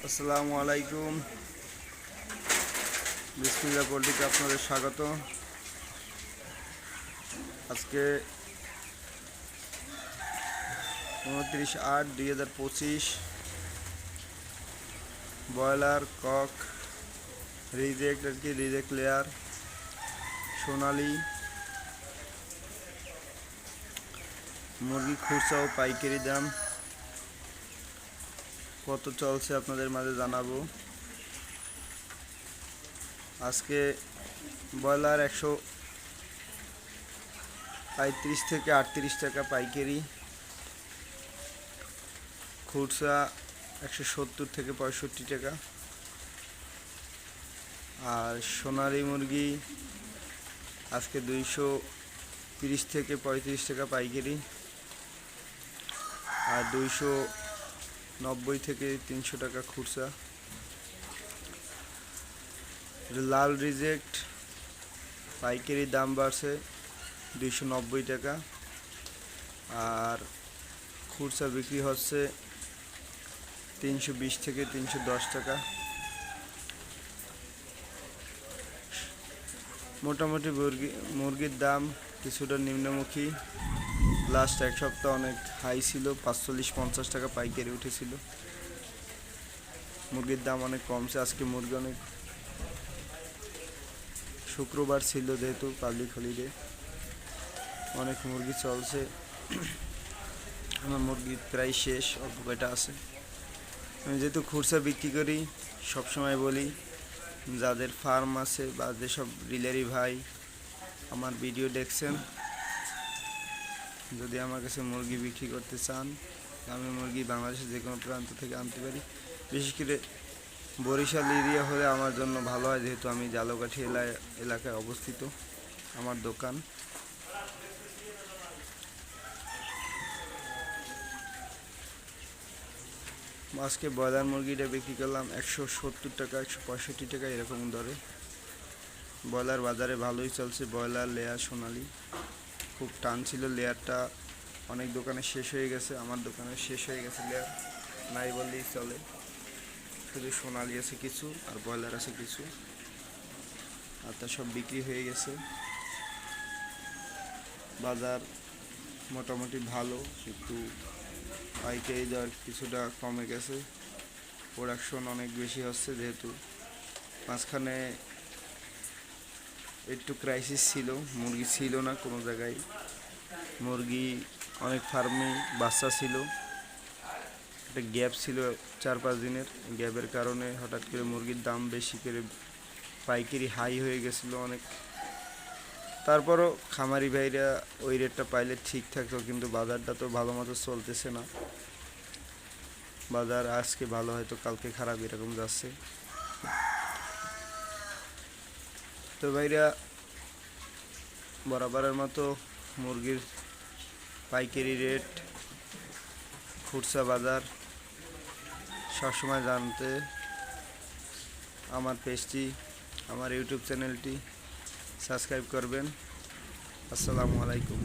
আসসালামু আলাইকুম। বিসমিল্লাহ পোল্ট্রিতে আপনাদের স্বাগত। আজকে 29/8/2025 ব্রয়লার কক রিজেক্ট লেয়ার সোনালি মুরগি খুচরা ও পাইকারি দাম কত চলছে আপনাদের মাঝে জানাবো। আজকে ব্রয়লার 135 থেকে 38 টাকা পাইকারি, খুচরা 170 থেকে 65 টাকা, আর সোনালী মুরগি আজকে 230 থেকে 35 টাকা পাইকারি, আর 290 থেকে 300 টাকা খুচরা। লাল রিজেক্ট পাইকারি দাম বাড়ছে 290 টাকা, আর খুচরা বিক্রি হচ্ছে 320 থেকে 310 টাকা। মোটামুটি মুরগির দাম কিছুটা নিম্নমুখী। লাস্ট এক সপ্তাহ অনেক হাই ছিল, 45-50 টাকা পাইকারি উঠেছিল। মুরগির দাম অনেক কমছে। আজকে মুরগি অনেক, শুক্রবার ছিল যেহেতু পাবলিক হলিডে, অনেক মুরগি চলছে। আমার মুরগি প্রায় শেষ, অল্প কয়টা আছে। আমি যেহেতু খুচরা বিক্রি করি, সবসময় বলি যাদের ফার্ম আছে বা যেসব ডিলারি ভাই আমার ভিডিও দেখছেন, যদি আমার কাছে মুরগি বিক্রি করতে চান, আমি মুরগি বাংলাদেশের যে কোনো প্রান্ত থেকে আনতে পারি। বিশেষ করে বরিশাল এরিয়া হলে আমার জন্য ভালো হয়, যেহেতু আমি জালকাঠি এলাকায় অবস্থিত আমার দোকান। আজকে ব্রয়লার মুরগিটা বিক্রি করলাম 170 টাকা, 165 টাকা এরকম দরে। ব্রয়লার বাজারে ভালোই চলছে। ব্রয়লার লেয়ার সোনালি খুব টান ছিল, লেয়ারটা অনেক দোকানে শেষ হয়ে গেছে, আমার দোকানে শেষ হয়ে গেছে লেয়ার, নাই বললেই চলে। শুধু সোনালি আছে কিছু, আর ব্রয়লার আছে কিছু, আর তা সব বিক্রি হয়ে গেছে। বাজার মোটামুটি ভালো, একটু পাইকারি দর কিছুটা কমে গেছে। প্রোডাকশন অনেক বেশি হচ্ছে, যেহেতু মাঝখানে একটু ক্রাইসিস ছিল, মুরগি ছিল না কোনো জায়গায়। মুরগি অনেক ফার্মে বাচ্চা ছিল, একটা গ্যাপ ছিল 4-5 দিনের। গ্যাপের কারণে হঠাৎ করে মুরগির দাম বেশি করে পাইকারি হাই হয়ে গেছিলো অনেক। তারপরও খামারি ভাইরা ওই রেটটা পাইলে ঠিক থাকতো, কিন্তু বাজারটা তো ভালো মতো চলতেছে না। বাজার আজকে ভালো, হয়তো কালকে খারাপ, এরকম যাচ্ছে। তো ভাইরা, বরাবরের মতো মুরগির পাইকারি রেট, খুচরা বাজার সবসময় জানতে আমার পেজটি, আমার ইউটিউব চ্যানেলটি সাবস্ক্রাইব করবেন। আসসালামু আলাইকুম।